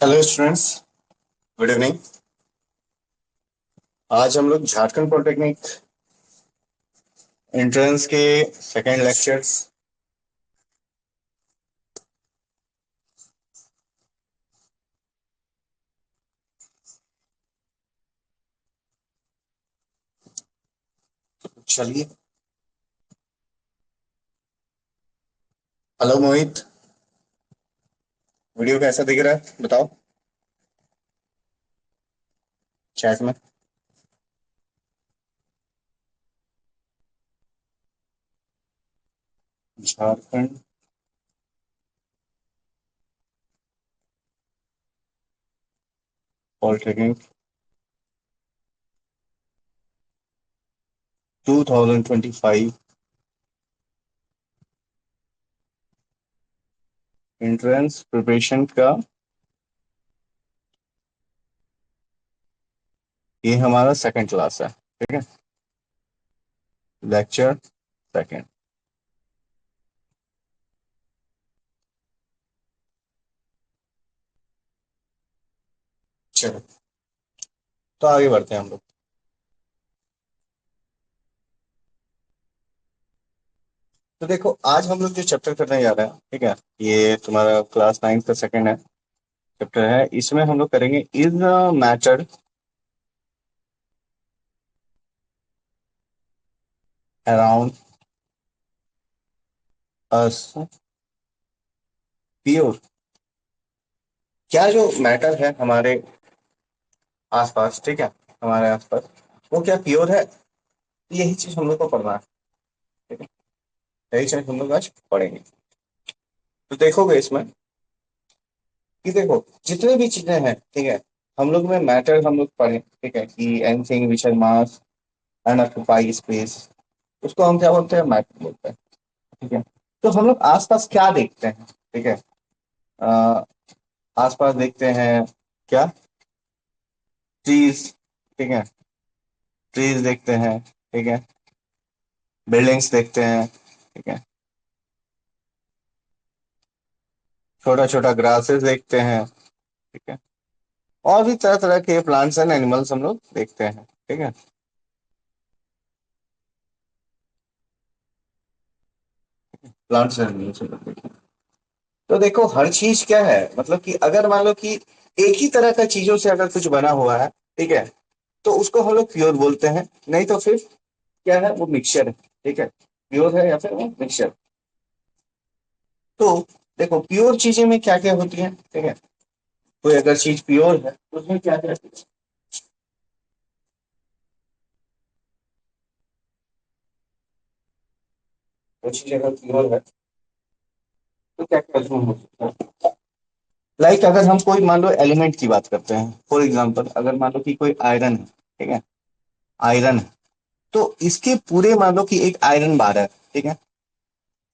Hello students. Good evening. आज हम लोग झारखंड पॉलिटेक्निक एंट्रेंस के सेकेंड लेक्चर्स। चलिए। हेलो मोहित, वीडियो कैसा दिख रहा है बताओ चैट में। झारखंड पॉलिटेक्निक 2025 एंट्रेंस प्रिपरेशन का ये हमारा सेकंड क्लास है। ठीक है, लेक्चर सेकंड। चलो, तो आगे बढ़ते हैं हम लोग। तो देखो, आज हम लोग जो चैप्टर करने जा रहे हैं, ठीक है, ये तुम्हारा क्लास नाइन्थ का सेकंड है चैप्टर है। इसमें हम लोग करेंगे is matter around us pure. क्या जो मैटर है हमारे आसपास, ठीक है, हमारे आसपास वो क्या प्योर है? यही चीज हम लोग को पढ़ना है। ठीक है, यही चीज हम लोग आज पढ़ेंगे। तो देखोगे इसमें कि देखो, जितने भी चीजें हैं, ठीक है, हम लोग में मैटर हम लोग पढ़े, ठीक है, कि anything which has mass and occupy space, उसको हम क्या बोलते हैं? मैटर बोलते हैं। ठीक है, तो हम लोग आसपास क्या देखते हैं? ठीक है, अ, आसपास देखते हैं क्या? ट्रीज। ठीक है, ट्रीज देखते हैं, ठीक है, बिल्डिंग्स देखते हैं, ठीक है, छोटा छोटा ग्रासेस देखते हैं, ठीक है, और भी तरह तरह के प्लांट्स एंड एनिमल्स हम लोग देखते हैं। ठीक है, प्लांट्स एंड एनिमल्स हम लोग देखते हैं। तो देखो, हर चीज क्या है, मतलब कि अगर मान लो कि एक ही तरह का चीजों से अगर कुछ बना हुआ है, ठीक है, तो उसको हम लोग प्योर बोलते हैं। नहीं तो फिर क्या है? वो मिक्सचर है। ठीक है, प्योर है या फिर वो मिक्सचर। तो देखो, प्योर चीजें में क्या क्या होती है, ठीक है, कोई अगर चीज प्योर है तो उसमें क्या क्या, वो चीज अगर प्योर है तो क्या क्या उसमें हो सकता है? लाइक अगर हम कोई मान लो एलिमेंट की बात करते हैं, फॉर एग्जाम्पल अगर मान लो कि कोई आयरन है, ठीक है, आयरन है, तो इसके पूरे मान लो कि एक आयरन बार है, ठीक है,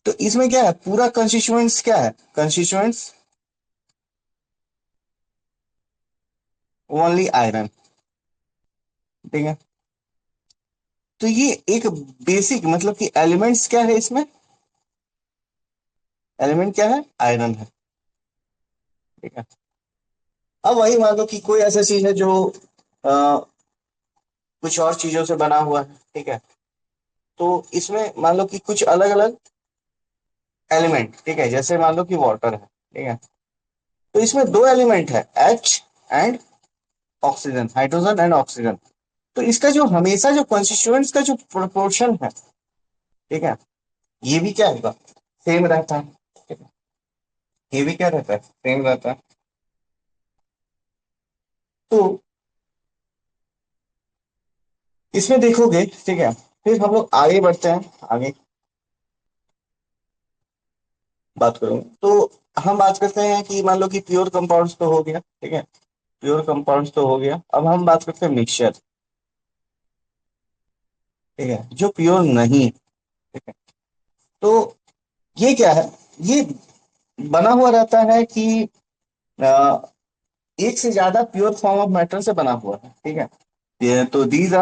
तो इसमें क्या है? पूरा कंस्टिट्यूएंट्स क्या है? Constituents only iron. ठीक है, तो ये एक बेसिक मतलब कि एलिमेंट्स क्या है इसमें? एलिमेंट क्या है? आयरन है। ठीक है, अब वही मान लो कि कोई ऐसा चीज है जो अ, कुछ और चीजों से बना हुआ है, ठीक है, तो इसमें मान लो कि कुछ अलग अलग एलिमेंट, ठीक है, जैसे मान लो कि वाटर है, ठीक है, तो इसमें दो एलिमेंट है, H and oxygen, hydrogen and oxygen. तो इसका जो हमेशा जो कॉन्स्टिट्यूएंट्स का जो प्रोपोर्शन है, ठीक है, ये भी क्या होगा? सेम रहता है। ठीक है, ये भी क्या रहता है? सेम रहता है। तो इसमें देखोगे, ठीक है, फिर हम लोग आगे बढ़ते हैं। आगे बात करूँ तो हम बात करते हैं कि मान लो कि प्योर कंपाउंड्स तो हो गया, ठीक है, प्योर कंपाउंड्स तो हो गया। अब हम बात करते हैं मिक्सचर। ठीक है, जो प्योर नहीं है, ठीक है, तो ये क्या है? ये बना हुआ रहता है कि अ, एक से ज्यादा प्योर फॉर्म ऑफ मैटर से बना हुआ है। ठीक है, ये तो दीज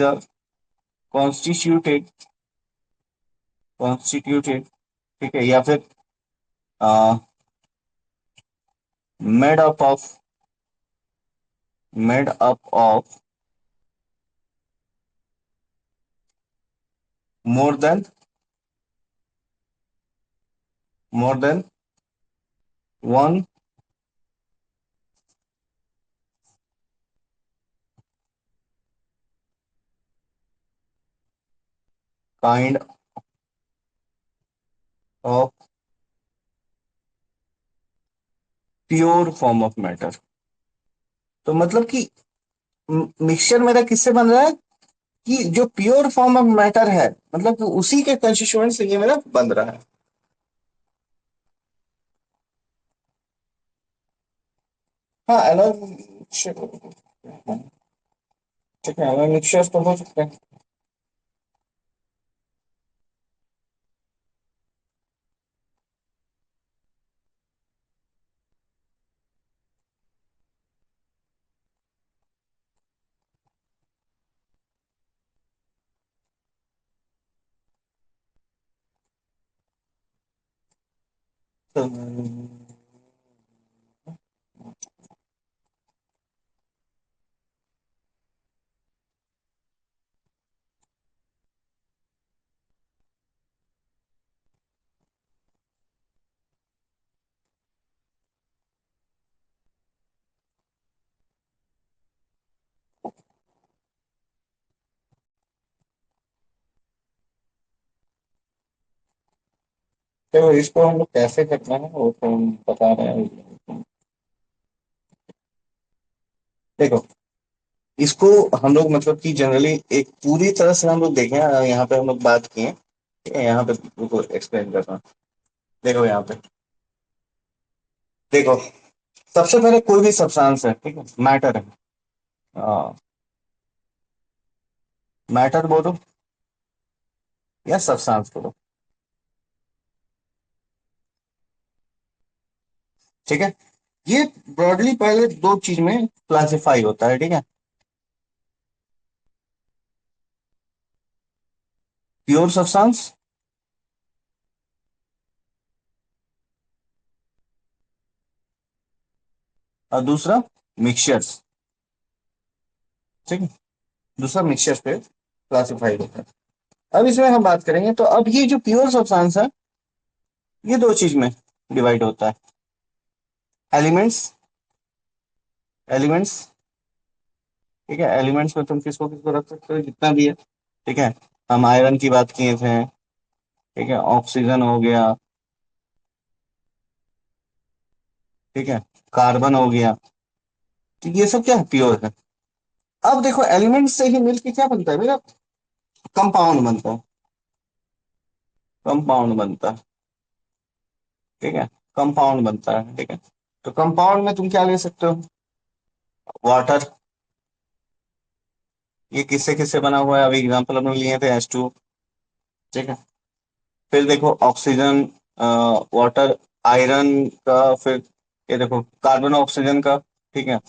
आर कॉन्स्टिट्यूटेड कॉन्स्टिट्यूटेड, ठीक है, या फिर made up of made up of more than more than one kind of pure form of matter. तो मतलब कि मिक्सचर मेरा किससे बन रहा है कि जो प्योर फॉर्म ऑफ मैटर है, मतलब कि उसी के कंस्टिट्यूएंट से ये मेरा बन रहा है। हाँ एलॉय मिक्सचर, ठीक है एलॉय मिक्सचर तो हो सकते हैं। तो तो इसको हम लोग कैसे करना है वो तो हम बता रहे हैं। देखो, इसको हम लोग मतलब कि जनरली एक पूरी तरह से हम लोग देखें, यहाँ पे हम लोग बात किए, ठीक है, यहाँ पे रुको एक्सप्लेन कर रहा हूँ। देखो यहाँ पे, देखो सबसे पहले कोई भी सब्सटेंस है, ठीक है, मैटर है, मैटर बोलो या सब्सटेंस बोलो, ठीक है। ये ब्रॉडली पहले दो चीज में क्लासिफाई होता है, ठीक है। प्योर सब्सटेंस और दूसरा मिक्सचर्स, ठीक है, दूसरा मिक्सचर्स पे क्लासिफाइड होता है। अब इसमें हम बात करेंगे, तो अब ये जो प्योर सब्सटेंस है ये दो चीज में डिवाइड होता है। एलिमेंट्स, एलिमेंट्स, ठीक है, एलिमेंट्स में तुम किसको किसको रख सकते हो, जितना भी है, ठीक है। हम आयरन की बात किए थे, ठीक है, ऑक्सीजन हो गया, ठीक है, कार्बन हो गया, तो ये सब क्या है, प्योर है। अब देखो एलिमेंट से ही मिलके क्या बनता है मेरा, कंपाउंड बनता है, कंपाउंड बनता है, ठीक है, कंपाउंड बनता है, ठीक है। तो कंपाउंड में तुम क्या ले सकते हो, वाटर, ये किससे किससे बना हुआ है, अभी एग्जांपल हमने लिए थे H2, ठीक है। फिर देखो ऑक्सीजन, वाटर, आयरन का, फिर ये देखो कार्बन ऑक्सीजन का, ठीक है,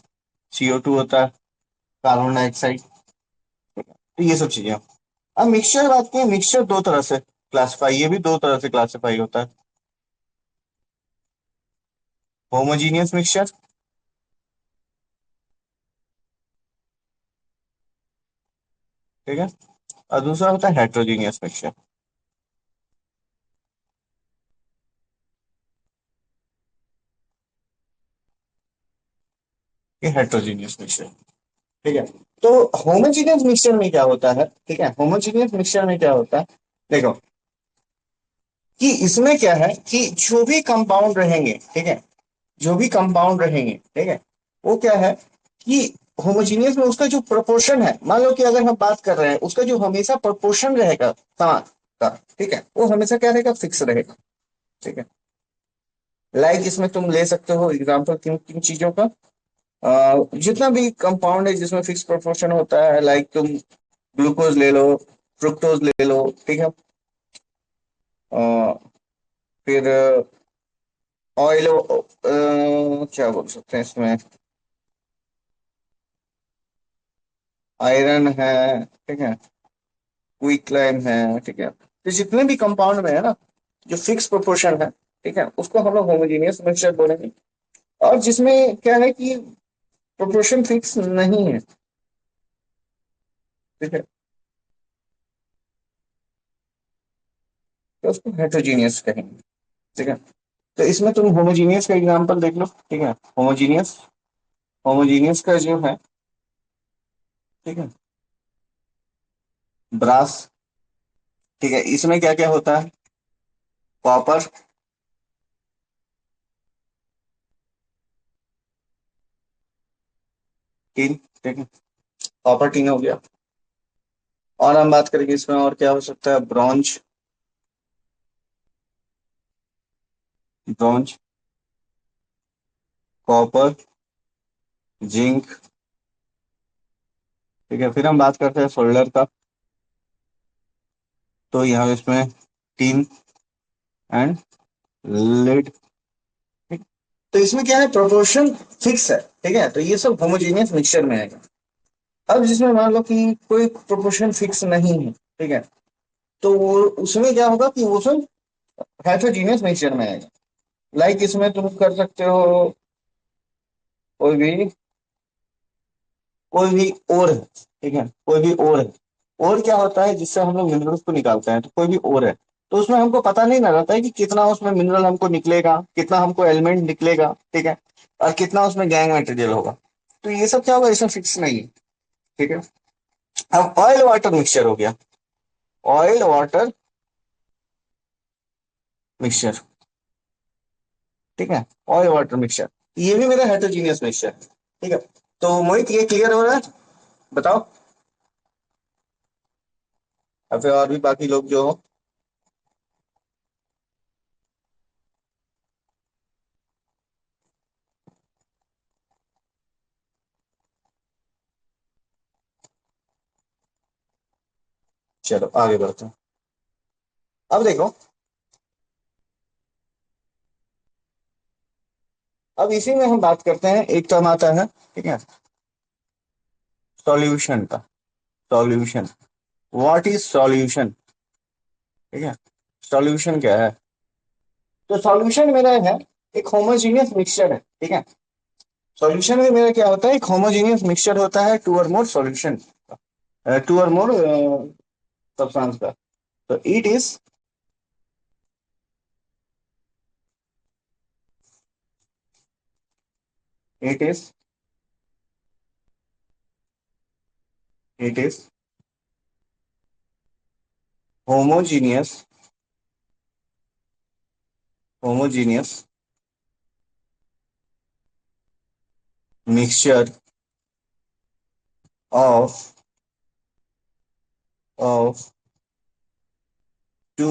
CO2 होता है, कार्बन डाइऑक्साइड, तो ये सब चीजें। अब मिक्सचर बात करें, मिक्सचर दो तरह से क्लासिफाई, ये भी दो तरह से क्लासिफाई होता है। होमोजीनियस मिक्सचर, ठीक है, और दूसरा होता है हेट्रोजीनियस मिक्सचर। ये हेट्रोजीनियस मिक्सचर, ठीक है। तो होमोजीनियस मिक्सचर में क्या होता है, ठीक है, होमोजीनियस मिक्सचर में क्या होता है, देखो कि इसमें क्या है कि जो भी कंपाउंड रहेंगे, ठीक है, जो भी कंपाउंड रहेंगे, ठीक है, वो क्या है कि होमोजीनियस में उसका जो प्रोपोर्शन है, मान लो कि अगर हम बात कर रहे हैं, उसका जो हमेशा प्रोपोर्शन रहेगा समान का, ठीक है, वो हमेशा क्या रहेगा, फिक्स रहेगा, ठीक है। लाइक इसमें तुम ले सकते हो एग्जांपल किन किन चीजों का, जितना भी कंपाउंड है जिसमें फिक्स प्रोपोर्शन होता है, लाइक तुम ग्लूकोज ले लो, फ्रुक्टोज ले लो, ठीक है, फिर ऑयल, क्या बोल सकते हैं इसमें, आयरन है, ठीक है, क्विक लाइम है, ठीक है, तो जितने भी कंपाउंड में है ना, जो फिक्स प्रोपोर्शन है, ठीक है, उसको हम लोग होमोजीनियस मिक्सचर बोलेंगे। और जिसमें क्या है कि प्रोपोर्शन फिक्स नहीं है। ठीक है, तो उसको हेट्रोजीनियस कहेंगे। ठीक है, तो इसमें तुम होमोजीनियस का एग्जांपल देख लो। ठीक है, होमोजीनियस, होमोजीनियस का जो है, ठीक है, ब्रास। ठीक है, इसमें क्या क्या होता है? Copper, tin. ठीक है, कॉपर टीन हो गया। और हम बात करेंगे इसमें और क्या हो सकता है? Bronze, bronze, copper, zinc. ठीक है, फिर हम बात करते हैं सोल्डर का। तो यहाँ इसमें टीन एंड लेड। ठीक, तो इसमें क्या है? प्रोपोर्शन फिक्स है। ठीक है, तो ये सब होमोजेनियस मिक्सचर में आएगा। अब जिसमें मान लो कि कोई प्रोपोर्शन फिक्स नहीं है, ठीक है, तो वो उसमें क्या होगा कि वो सब हेट्रोजीनियस मिक्सचर में आएगा। लाइक इसमें तुम कर सकते हो कोई भी, कोई भी ओर है। ठीक है, कोई भी ओर है। ओर क्या होता है? जिससे हम लोग मिनरल्स को निकालते हैं। तो कोई भी ओर है, तो उसमें हमको पता नहीं ना रहता है कि कितना उसमें मिनरल हमको निकलेगा, कितना हमको एलिमेंट निकलेगा। ठीक है, और कितना उसमें गैंग मटेरियल होगा। तो ये सब क्या होगा? इसमें फिक्स नहीं है। ठीक है, अब ऑयल वाटर मिक्सचर हो गया। Oil water mixture. ठीक है, ऑयल वाटर मिक्सचर, ये भी मेरा हेट्रोजीनियस मिक्सचर है। ठीक है, तो मोहित ये क्लियर हो रहा है? बताओ, और फिर और भी बाकी लोग जो हो। चलो आगे बढ़ते हैं। अब देखो, अब इसी में हम बात करते हैं, एक टर्म आता है, ठीक है, सॉल्यूशन का। Solution, what is solution? ठीक है, सॉल्यूशन क्या है? तो सॉल्यूशन मेरा है एक होमोजीनियस मिक्सचर है। ठीक है, सॉल्यूशन में मेरा क्या होता है? एक होमोजीनियस मिक्सचर होता है to or more solution, to or more substance का। तो it is it is homogeneous, homogeneous mixture of of two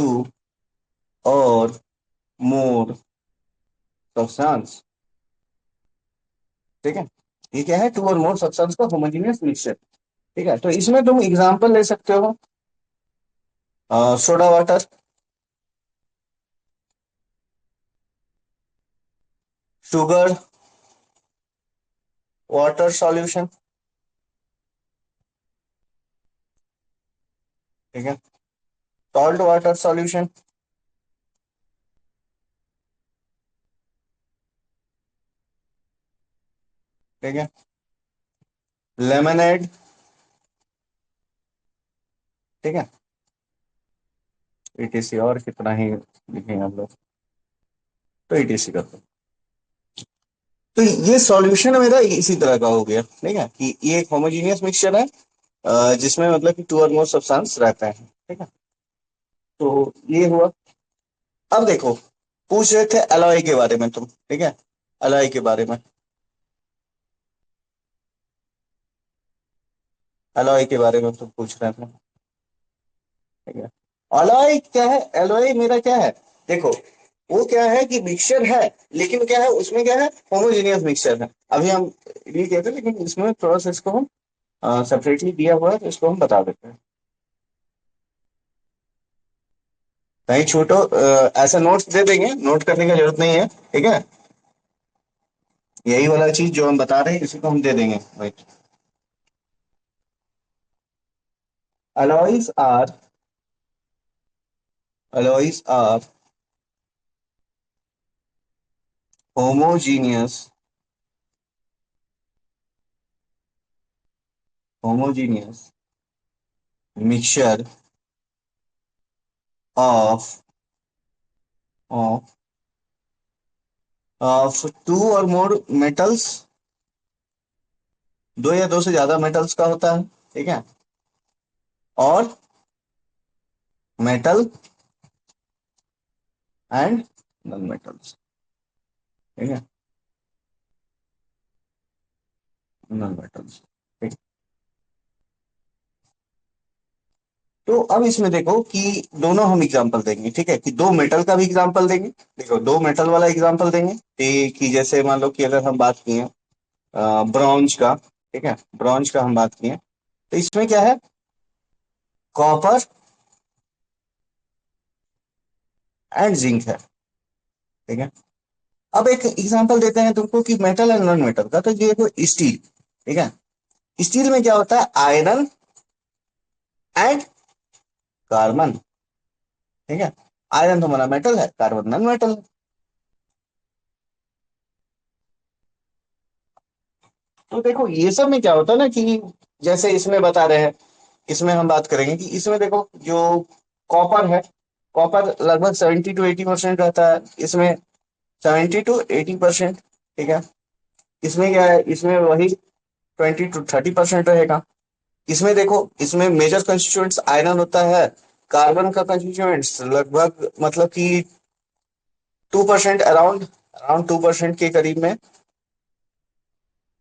or more substance. ठीक है, ये क्या है? टू और मोर सब्सटेंस का होमोजेनियस मिक्सचर। ठीक है, तो इसमें तुम एग्जांपल ले सकते हो, soda water, sugar water solution. ठीक है, सॉल्ट वाटर सॉल्यूशन। ठीक है, लेमनेड। ठीक है, ईटीसी, और कितना ही लिखेंगे हम लोग, तो ईटीसी कर दो। तो ये सॉल्यूशन मेरा इसी तरह का हो गया। ठीक है, कि ये एक होमोजेनियस मिक्सचर है, जिसमें मतलब कि टू और मोर सब्सटेंस रहते हैं। ठीक है, तो ये हुआ। अब देखो, पूछ रहे थे एलॉय के बारे में तुम। ठीक है, एलॉय के बारे में, एलॉय के बारे में तुम पूछ रहे थे। ठीक है, एलॉय क्या है? एलॉय मेरा क्या है? देखो, वो क्या है कि मिक्सचर है, लेकिन क्या है उसमें? क्या है? होमोजेनियस मिक्सचर है। अभी हम ये कहते हैं, लेकिन इसमें थोड़ा सा इसको हम सेपरेटली दिया हुआ है, तो इसको हम बता देते हैं। कहीं छोटो, ऐसा नोट्स दे देंगे, नोट करने की जरूरत नहीं है। ठीक है, यही वाला चीज जो हम बता रहे हैं, इसी को हम दे देंगे। alloys are alloys are homogeneous homogeneous mixture of of of two or more metals, दो या दो से ज्यादा मेटल्स का होता है, ठीक है, और मेटल एंड नॉन मेटल्स, ठीक है, नॉन मेटल्स। ठीक। तो अब इसमें देखो कि दोनों हम एग्जांपल देंगे, ठीक है, कि दो मेटल का भी एग्जांपल देंगे। देखो दो मेटल वाला एग्जांपल देंगे कि जैसे मान लो कि अगर हम बात किए ब्रॉन्ज का, ठीक है, ब्रॉन्ज का हम बात किए, तो इसमें क्या है, कॉपर एंड जिंक है, ठीक है। अब एक एग्जांपल देते हैं तुमको कि मेटल एंड नॉन मेटल का, तो ये देखो स्टील, ठीक है, स्टील में क्या होता है, आयरन एंड कार्बन, ठीक है, आयरन तो हमारा मेटल है, कार्बन नॉन मेटल है। तो देखो ये सब में क्या होता है ना कि जैसे इसमें बता रहे हैं, इसमें हम बात करेंगे कि इसमें देखो जो कॉपर है, कॉपर लगभग 70 to 80% रहता है इसमें, 70 to 80%, ठीक है। इसमें क्या है, इसमें वही 20 to 30% रहेगा। इसमें देखो, इसमें मेजर कंस्टिट्यूएंट्स आयरन होता है, कार्बन का कंस्टिट्यूएंट्स लगभग मतलब कि 2%, अराउंड अराउंड 2% के करीब में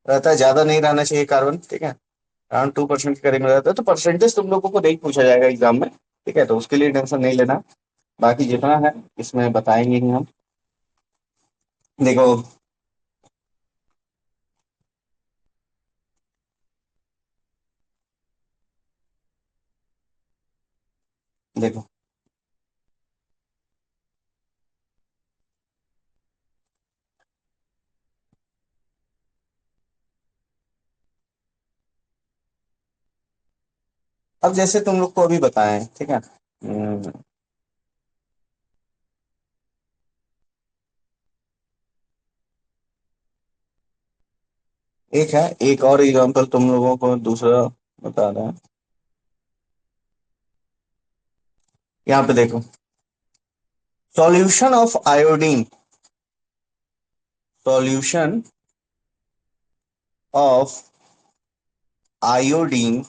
रहता है, ज्यादा नहीं रहना चाहिए कार्बन, ठीक है, अराउंड 2% के करीब में रहता है। तो परसेंटेज तुम लोगों को नहीं पूछा जाएगा एग्जाम में, ठीक है, तो उसके लिए टेंशन नहीं लेना। बाकी जितना है इसमें बताएंगे ही हम। देखो, देखो, अब जैसे तुम लोग को अभी बताएं, ठीक है, एक है, एक और एग्जांपल तुम लोगों को दूसरा बता रहे हैं। यहाँ पे देखो, solution of iodine, solution of iodine,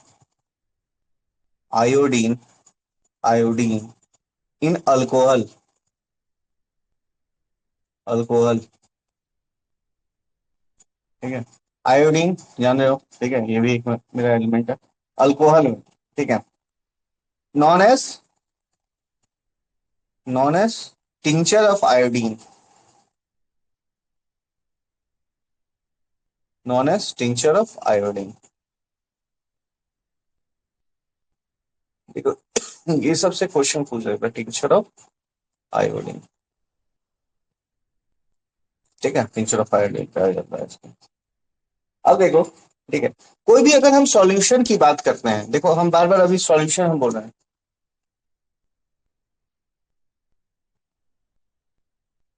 iodine, iodine in alcohol, alcohol, ठीक है, आयोडीन जान रहे हो, ठीक है, ये भी एक मेरा एलिमेंट है अल्कोहल में, ठीक है, known as, known as tincture of iodine, known as tincture of iodine. देखो ये सबसे क्वेश्चन पूछ रहे थे, टिंचर ऑफ आयोडीन, ठीक है, टिंचर ऑफ आयोडीन कहा जाता है इसको। अब देखो, ठीक है, कोई भी अगर हम सॉल्यूशन की बात करते हैं, देखो हम बार बार अभी सॉल्यूशन हम बोल रहे हैं,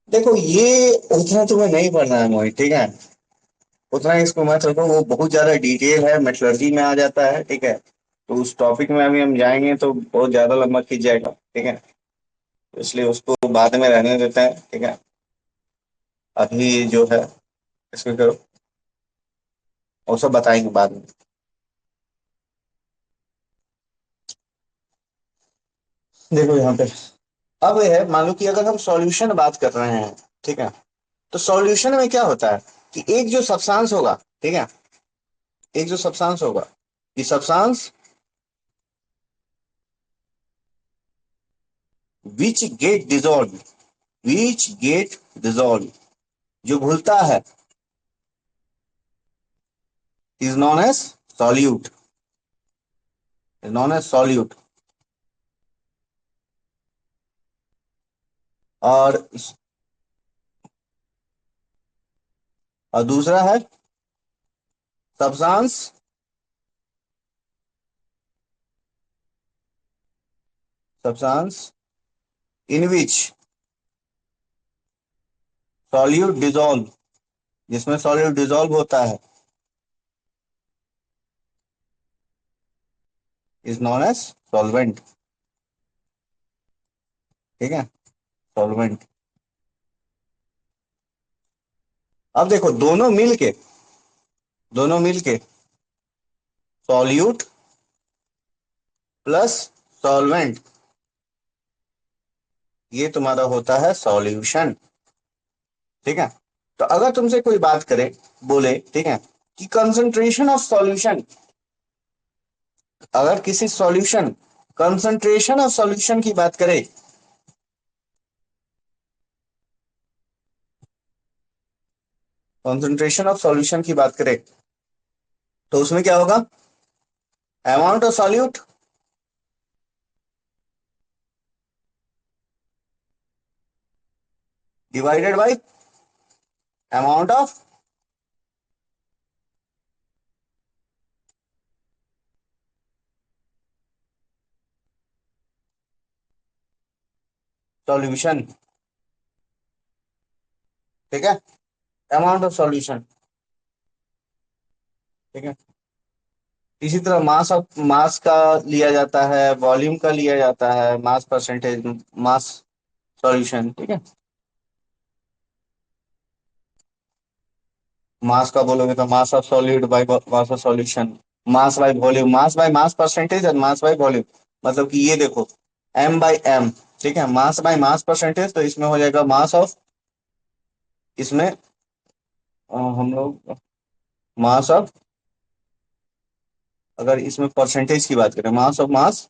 देखो ये उतना तुम्हें नहीं पढ़ना है मोहित, ठीक है, उतना इसको मत रखो, वो बहुत ज्यादा डिटेल है, मेटलर्जी में आ जाता है, ठीक है, तो उस टॉपिक में अभी हम जाएंगे तो बहुत ज्यादा लंबा खींच जाएगा, ठीक है, तो इसलिए उसको बाद में रहने देते हैं, ठीक है, अभी जो है इसको करो, वो सब बताएंगे बाद में। देखो यहाँ पे, अब ये है, मान लो कि अगर हम सॉल्यूशन बात कर रहे हैं, ठीक है, तो सॉल्यूशन में क्या होता है कि एक जो सब्सटेंस होगा, ठीक है, एक जो सब्सटेंस होगा, ये substance which get dissolve, which get dissolve, जो घुलता है, is known as solute, is known as solute. और और दूसरा है substance, substance in which solute dissolve, जिसमें सॉल्यूट डिजोल्व होता है, इज नॉन एज सॉल्वेंट। ठीक है, सॉल्वेंट। अब देखो दोनों मिलके सॉल्यूट प्लस सॉल्वेंट, ये तुम्हारा होता है सॉल्यूशन। ठीक है। तो अगर तुमसे कोई बात करे, बोले, ठीक है, कि कंसंट्रेशन ऑफ सॉल्यूशन, अगर किसी सॉल्यूशन कंसंट्रेशन ऑफ सॉल्यूशन की बात करे, कंसंट्रेशन ऑफ सॉल्यूशन की बात करे, तो उसमें क्या होगा? Amount of solute divided by amount of solution. ठीक है, अमाउंट ऑफ सॉल्यूशन। ठीक है। इसी तरह मास का लिया जाता है, वॉल्यूम का लिया जाता है, मास परसेंटेज, मास सॉल्यूशन। ठीक है। मास का बोलोगे तो mass of solid by mass of solution, mass by volume, mass by mass percentage और मास बाय वॉल्यूम। मतलब कि ये देखो, एम बाय एम। ठीक है, मास बाय मास परसेंटेज, तो इसमें हो जाएगा मास ऑफ, इसमें हम लोग मास ऑफ, अगर इसमें परसेंटेज की बात करें, मास ऑफ मास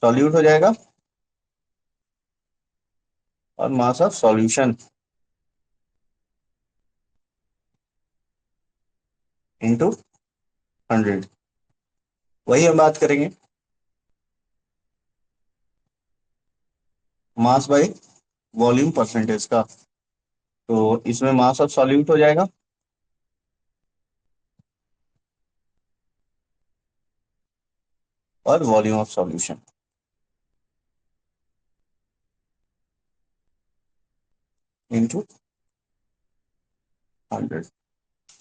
सॉल्यूट हो जाएगा, और मास ऑफ सॉल्यूशन इंटू 100। वही हम बात करेंगे, मास बाय वॉल्यूम परसेंटेज का। तो इसमें मास ऑफ सॉल्यूट हो जाएगा, और वॉल्यूम ऑफ सॉल्यूशन इंटू 100।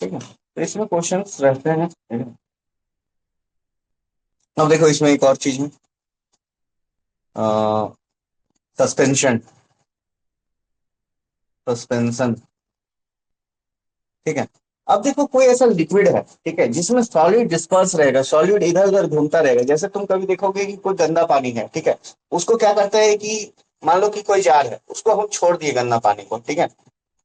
ठीक है, तो इसमें क्वेश्चंस रहते हैं। ठीक है। अब देखो इसमें एक और चीज है, सस्पेंशन, सस्पेंशन। ठीक है। अब देखो कोई ऐसा लिक्विड है, ठीक है, जिसमें सॉलिड डिस्पर्स रहेगा, सॉलिड इधर उधर घूमता रहेगा। जैसे तुम कभी देखोगे कि कोई गंदा पानी है, ठीक है, उसको क्या करते हैं कि मान लो कि कोई जार है, उसको हम छोड़ दिए गंदा पानी को, ठीक है,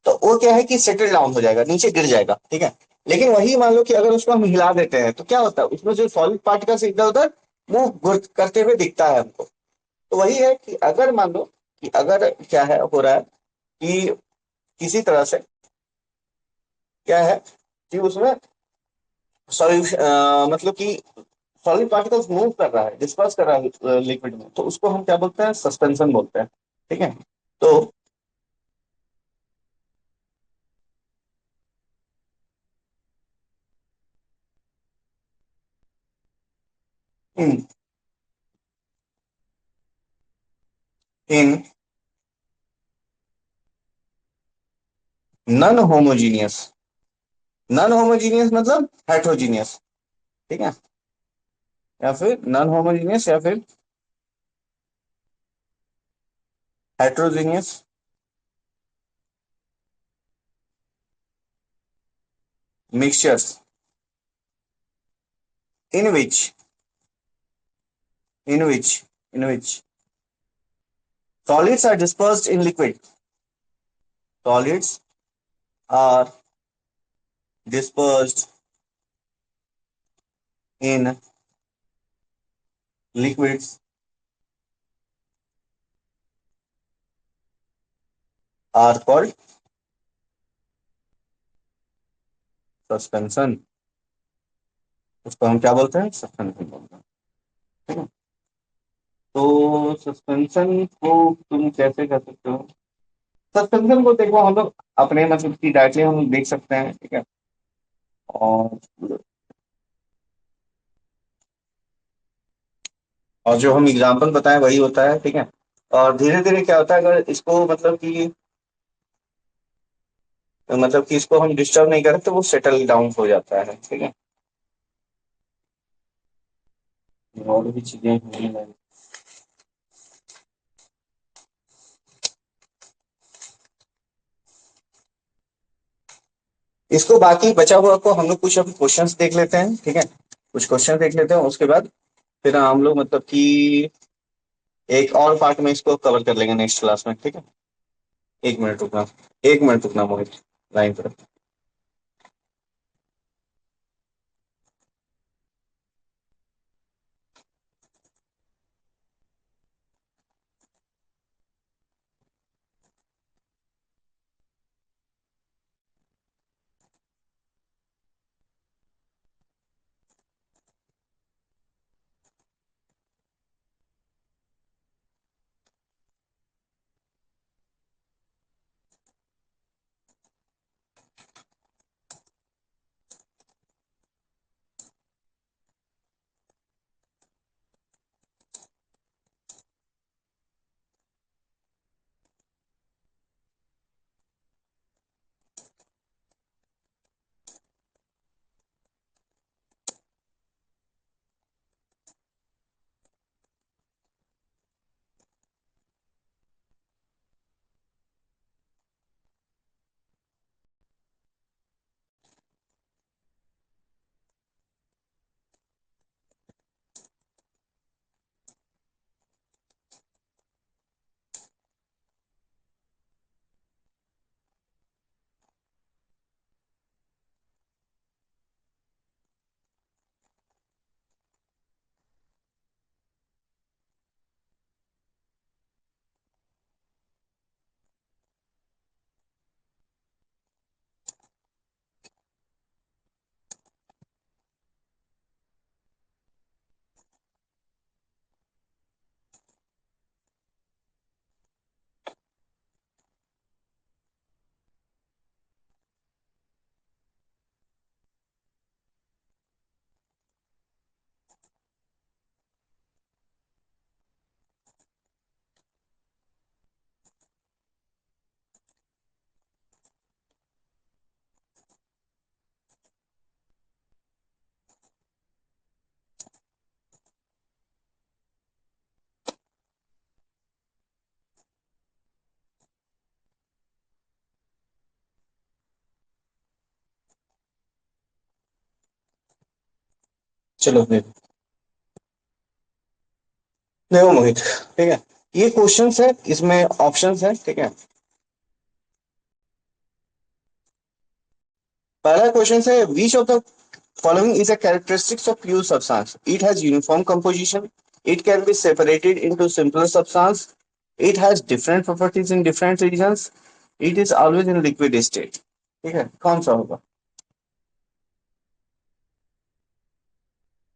तो वो क्या है कि सेटल डाउन हो जाएगा, नीचे गिर जाएगा। ठीक है। लेकिन वही मान लो कि अगर उसको हम हिला देते हैं, तो क्या होता है, उसमें जो सॉलिड पार्टिकल्स इधर उधर मूव करते हुए दिखता है हमको। तो वही है कि अगर मान लो कि अगर क्या है, हो रहा है कि किसी तरह से क्या है कि उसमें सॉल्यूशन, मतलब कि सॉलिड पार्टिकल्स मूव कर रहा है, डिस्पर्स कर रहा है लिक्विड में, तो उसको हम क्या बोलते हैं? सस्पेंशन बोलते हैं। ठीक है। तो इन इन नॉन होमोजीनियस, नॉन होमोजीनियस मतलब हेट्रोजीनियस। ठीक है, या फिर नॉन होमोजीनियस, या फिर heterogeneous mixtures in which in which in which solids are dispersed in liquid, solids are dispersed in liquids are called suspension. उसको हम क्या बोलते हैं? सस्पेंशन बोलते हैं। ठीक है। तो सस्पेंशन को तुम कैसे कर सकते हो? सस्पेंशन को देखो, हम लोग अपने मतलब की डायरेक्टली हम देख सकते हैं। ठीक है। और जो हम एग्जाम्पल बताएं वही होता है। ठीक है। और धीरे धीरे क्या होता है, अगर इसको मतलब कि इसको हम डिस्टर्ब नहीं करें, तो वो सेटल डाउन हो जाता है। ठीक है। और भी चीजें होने लगी। इसको बाकी बचा हुआ को हम लोग कुछ अभी क्वेश्चंस देख लेते हैं, ठीक है। कुछ क्वेश्चन देख लेते हैं, उसके बाद फिर हम लोग मतलब कि एक और पार्ट में इसको कवर कर लेंगे नेक्स्ट क्लास में, ठीक है। एक मिनट रुकना, एक मिनट रुकना मोहित, लाइन पर। चलो फिर, देखो मोहित, ठीक है, ये क्वेश्चंस है, इसमें ऑप्शंस है, ठीक है। पहला क्वेश्चन है, which of the following is a characteristics of pure substance. It has uniform composition. It can be separated into simpler substance. It has different properties in different regions. It is always in liquid state. ठीक है, कौन सा होगा?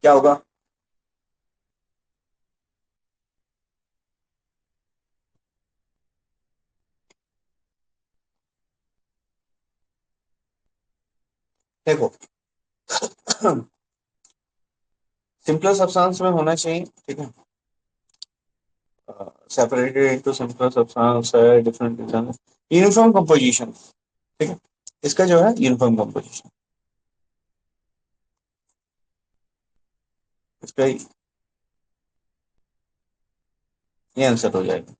क्या होगा? देखो, simpler substance में होना चाहिए, ठीक है। सेपरेटेड इनटू सिंपलर सब्सटेंस है, डिफरेंट रीजन, यूनिफॉर्म कंपोजिशन, ठीक है। इसका जो है यूनिफॉर्म कंपोजिशन, इसका ये आंसर हो जाएगा।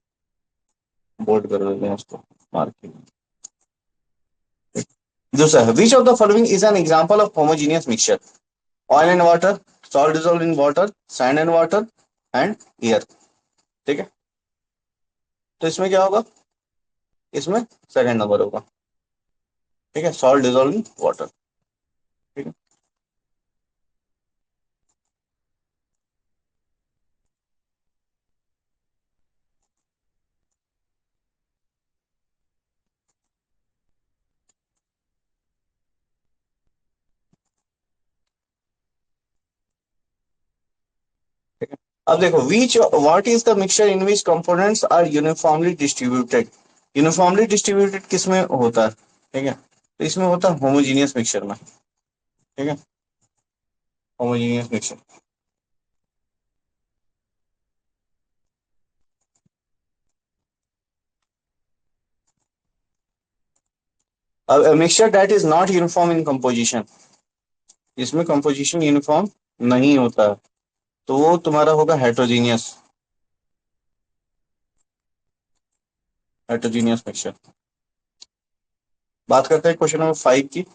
बोर्ड कर देते हैं उसको, मार्किंग। दूसरा है, which of the following is an example of homogeneous mixture? Oil and water, salt dissolve in water, sand and water, and air, ठीक है। तो इसमें क्या होगा? इसमें सेकंड नंबर होगा, ठीक है, सॉल्ट डिजोल्व इन वाटर, ठीक है। ठीक है। अब देखो, which what is the mixture in which components are uniformly distributed? Uniformly distributed किसमें होता है? ठीक है, तो इसमें होता है होमोजीनियस मिक्सचर में, ठीक है, होमोजीनियस मिक्सचर। अब mixture that is not uniform in composition, इसमें कंपोजिशन यूनिफॉर्म नहीं होता है, तो वो तुम्हारा होगा हेट्रोजीनियस, हेट्रोजीनियस मिक्सचर। बात करते हैं क्वेश्चन नंबर 5 की।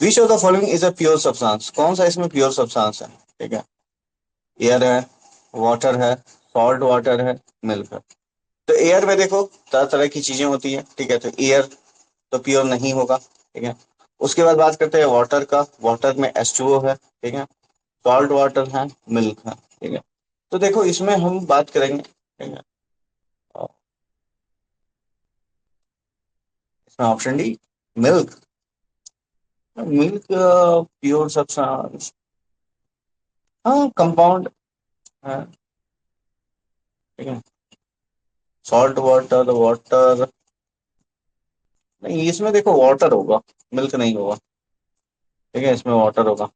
विच of the following is a pure substance, कौन सा इसमें प्योर सब्सटेंस है? ठीक है, एयर है, वाटर है, सॉल्ट वाटर है, मिल्क है। तो एयर में देखो तरह तरह की चीजें होती हैं, ठीक है, तो एयर तो प्योर नहीं होगा, ठीक है। उसके बाद बात करते हैं वाटर का, वाटर में H2O है, ठीक है, सॉल्ट वाटर है, मिल्क है, ठीक है। तो देखो इसमें हम बात करेंगे, ठीक है, और इसमें option D, milk. Milk pure substance, हाँ कंपाउंड है, ठीक है। सॉल्ट वाटर, वाटर नहीं, इसमें देखो वाटर होगा, मिल्क नहीं होगा, ठीक है, इसमें वाटर होगा,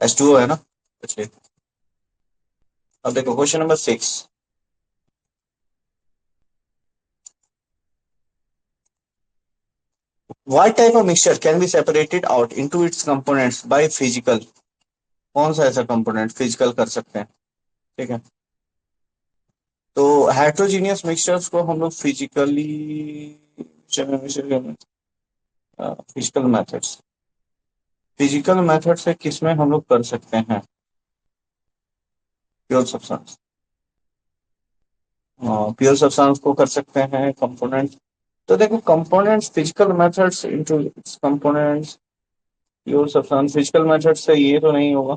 H2O है ना, इसलिए। अब देखो question number 6। What type of mixture can be separated out into its components by physical? कौन सा ऐसा कंपोनेंट फिजिकल कर सकते हैं, ठीक है। तो हेट्रोजीनियस मिक्सचर्स को हम लोग physically, physical methods, physical method से किसमें हम लोग कर सकते हैं? प्योर सब्सटेंस, प्योर सब्सटेंस को कर सकते हैं कंपोनेंट। तो देखो components physical methods into components, pure substance physical method से ये तो नहीं होगा।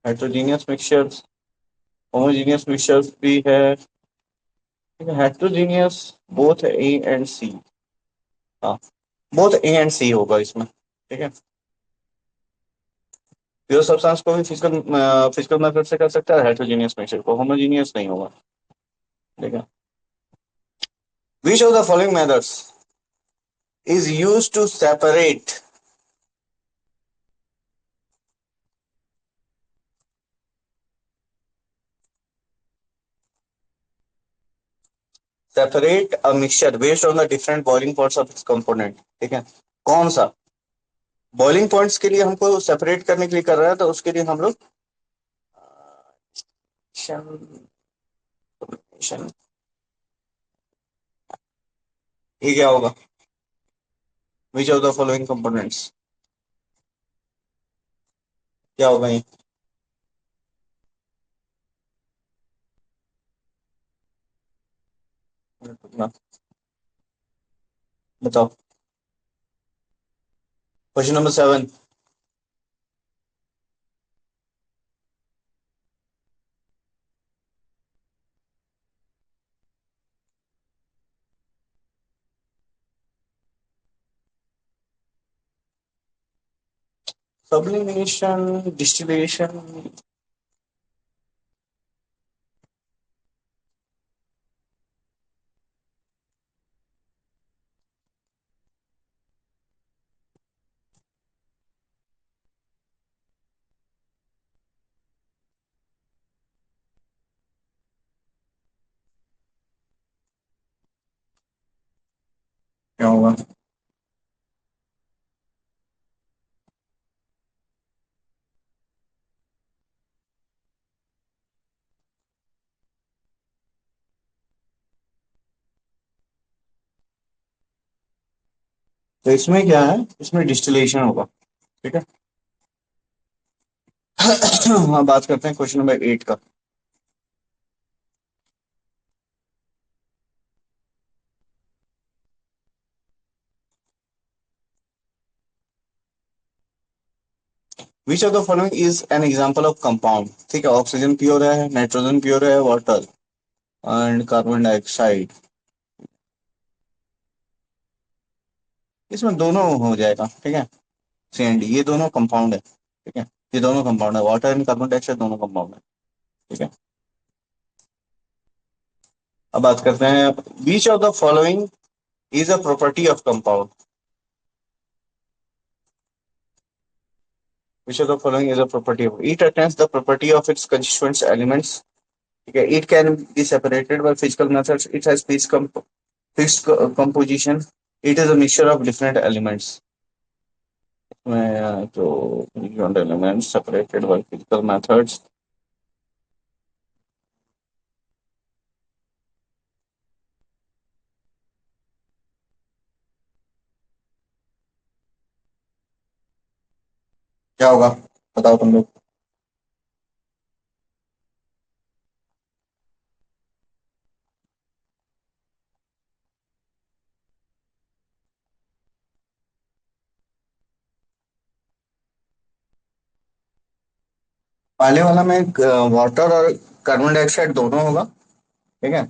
हेट्रोजीनियस मिक्सचर्स, होमोजीनियस मिक्सचर्स भी है, ठीक है, हेट्रोजीनियस बोथ ए एंड सी, हाँ बोथ ए एंड सी होगा इसमें, ठीक है। प्योर सब्सटेंस को भी फिजिकल फिजिकल मेथड से कर सकता है, हेट्रोजीनियस मिक्सचर को, होमोजीनियस नहीं होगा, ठीक है। Which of the following methods is use to separate a mixture based on the different boiling points of its component, ठीक है। कौन सा बॉइलिंग पॉइंट्स के लिए हमको सेपरेट करने के लिए कर रहा है, तो उसके लिए हम लोग ये क्या होगा, विच ऑफ द फॉलोइंग कंपोनेंट्स, क्या होगा ये? बताओ। Question number 7। सब्लिमेशन, डिस्टिलेशन, क्या होगा? तो इसमें क्या है, इसमें डिस्टिलेशन होगा, ठीक है। हाँ बात करते हैं क्वेश्चन नंबर 8 का। विच of the following is an example of compound, ठीक है, ऑक्सीजन प्योर है, नाइट्रोजन प्योर है, वाटर एंड कार्बन डाइऑक्साइड। इसमें दोनों हो जाएगा, ठीक है, सी एंड डी ये दोनों कंपाउंड है, ठीक है, ये दोनों कंपाउंड है, वाटर एंड कार्बन डाइऑक्साइड दोनों कंपाउंड है, ठीक है। अब बात करते हैं, विच of the following is a property of compound, which of the following is a property of, it attains the property of its constituents elements, ठीक है, it can be separated by physical methods, it has fixed composition, it is a mixture of different elements, में जो element separated by physical methods. क्या होगा, बताओ तुम लोग। पहले वाला में वाटर और कार्बन डाइऑक्साइड दोनों होगा, ठीक है।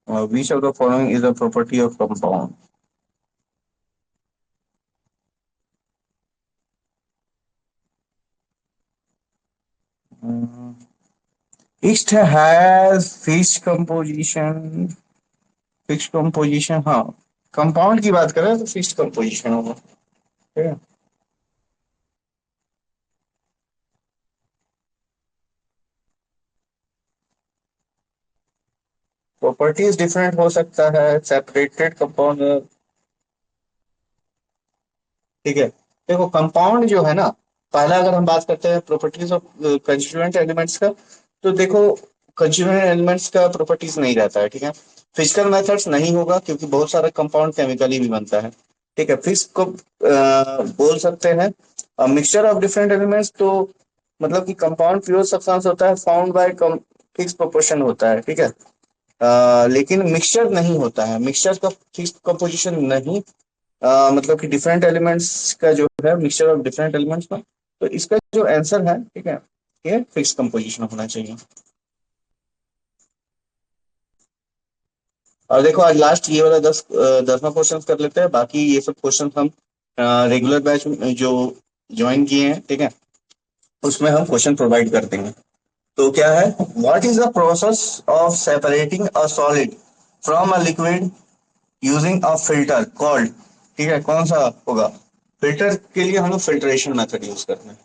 Which of the following is a property of compound. East has fixed composition, हाँ। कंपाउंड की बात करें तो फिक्स्ड कंपोजिशन होगा, ठीक है। प्रॉपर्टीज डिफरेंट हो सकता है, सेपरेटेड कंपाउंड, ठीक है। देखो कंपाउंड जो है ना, पहला अगर हम बात करते हैं प्रॉपर्टीज ऑफ कंस्टिट्यूएंट एलिमेंट्स का, तो देखो कंस्टिट्यूएंट एलिमेंट्स का प्रॉपर्टीज नहीं रहता है, ठीक है। फिजिकल मेथड्स नहीं होगा क्योंकि बहुत सारा कंपाउंड केमिकली भी बनता है, ठीक है। फिक्स को बोल सकते हैं मिक्सचर ऑफ डिफरेंट एलिमेंट्स, तो मतलब कि कंपाउंड प्योर सब्सटेंस होता है फाउंड बाय फिक्स प्रोपोर्शन होता है, ठीक है। लेकिन मिक्सचर नहीं होता है, मिक्सचर का फिक्स कंपोजिशन नहीं, मतलब कि डिफरेंट एलिमेंट्स का जो है मिक्सचर ऑफ डिफरेंट एलिमेंट्स का, तो इसका जो आंसर है, ठीक है, ये फिक्स कंपोजिशन होना चाहिए। और देखो आज लास्ट ये वाला 10वां क्वेश्चन कर लेते हैं, बाकी ये सब क्वेश्चन हम रेगुलर बैच जो ज्वाइन किए हैं, ठीक है, उसमें हम क्वेश्चन प्रोवाइड कर देंगे। तो क्या है, what is the process of separating a solid from a liquid using a filter called, ठीक है, कौन सा होगा। फिल्टर के लिए हम लोग फिल्ट्रेशन मेथड यूज करते हैं,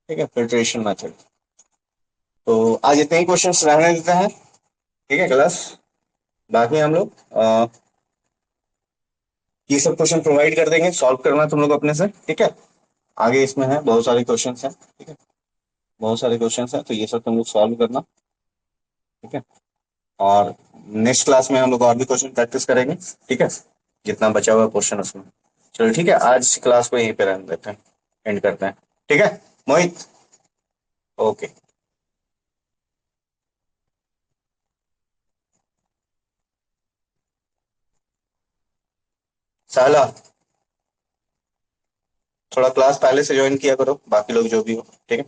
ठीक है, फिल्ट्रेशन मेथड। तो आज इतने ही क्वेश्चन रहने देते हैं, ठीक है क्लास। बाकी हम लोग ये सब क्वेश्चन प्रोवाइड कर देंगे, सॉल्व करना तुम लोग अपने से, ठीक है। आगे इसमें है बहुत सारे क्वेश्चन हैं, ठीक है, बहुत सारे क्वेश्चन हैं, तो ये सब तुम लोग सॉल्व करना, ठीक है। और नेक्स्ट क्लास में हम लोग और भी क्वेश्चन प्रैक्टिस करेंगे, ठीक है, जितना बचा हुआ क्वेश्चन उसमें। चलो ठीक है, आज क्लास को यहीं पे रहने देते हैं, एंड करते हैं, ठीक है मोहित। ओके। साला थोड़ा क्लास पहले से ज्वाइन किया करो, बाकी लोग जो भी हो, ठीक है।